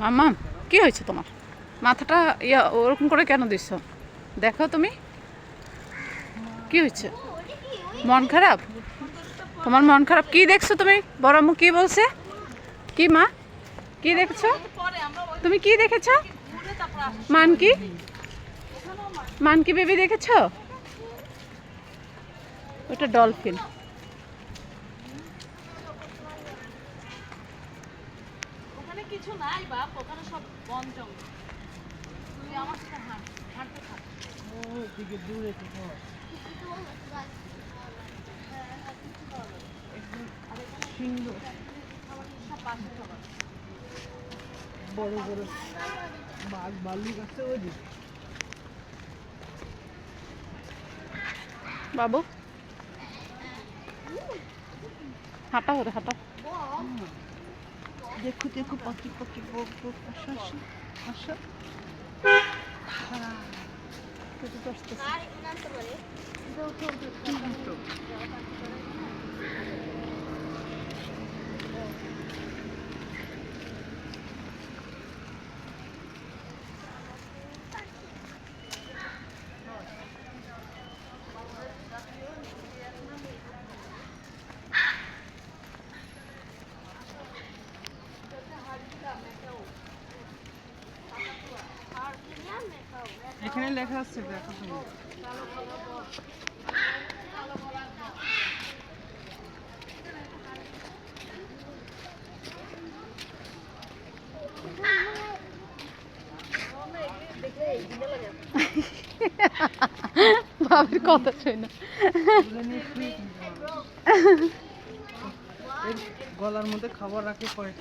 মামা কি হয়েছে তোমার? মাথাটা ওরকম করে কেন দিচ্ছ? দেখো তুমি কি হয়েছে? মন খারাপ? তোমার মন খারাপ? কি দেখছো তুমি? বড় আম্মু কি বলছে? কি মা কি দেখছো? তুমি কি দেখেছ? মানকি মানকি বেবি দেখেছো? ওটা ডলফিন। ওখানে কিছু নাই বাপ, ওখানে সব বন জঙ্গল। তুই আমার সাথে হাঁটতে থাক। ওদিকে দূরে থেকে সুন্দর বড় বড় বাঘ ভাল্লুক আছে ওইদিকে। বাবু হাঁটা ওরে হাঁটা। দেখো দেখো পাখি পাখি বক বক আসো আসো আসো। এখানে লেখা আছে দেখো তুমি। বাবির কথা শুই না। গলার মধ্যে খাবার রাখে পরে।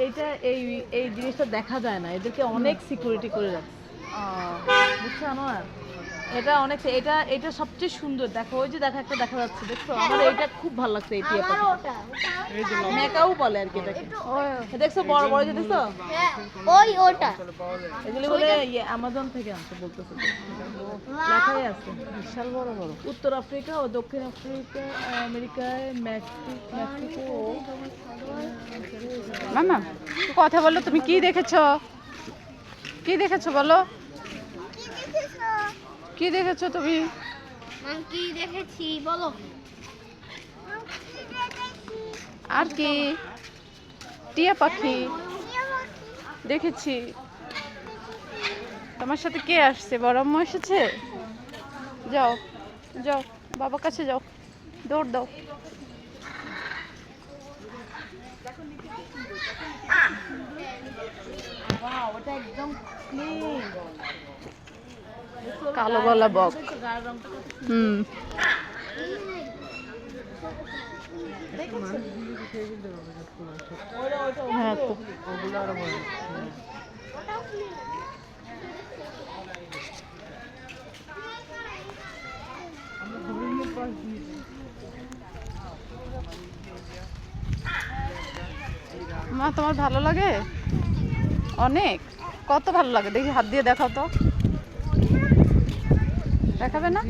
এইটা এই এই জিনিসটা দেখা যায় না, এদেরকে অনেক সিকিউরিটি করে রাখছে। বুঝছো আনোয়ার? এটা অনেক, এটা এটা সবচেয়ে সুন্দর। দেখো ওই যে দেখা একটা দেখা যাচ্ছে, দেখছো? আমার এটা খুব ভালো লাগছে। এই টিয়া পাখি মেকাও বলে আর কি এটাকে। দেখছো বড় বড় যে দেখছো? এগুলো বলে অ্যামাজন থেকে আনছে বলতেছে, লেখাই আছে বিশাল বড় বড়। উত্তর আফ্রিকা ও দক্ষিণ আফ্রিকা, আমেরিকায়, মেক্সিকো। মামা কথা বলো, তুমি কি দেখেছো? কি দেখেছো বলো? কি দেখেছো তুমি? কি দেখেছি বলো? আর কি? টিয়া পাখি দেখেছি। তোমার সাথে কে আসছে? বড় আম্মু এসেছে? যাও যাও বাবার কাছে যাও, দৌড় দাও। ওটা একদম ক্লিন। কালো গলা বক। হুম হ্যাঁ তো। ওগুলো আরো বড়। মা তোমার ভালো লাগে? অনেক? কত ভালো লাগে দেখি, হাত দিয়ে দেখাও তো। দেখাবে না?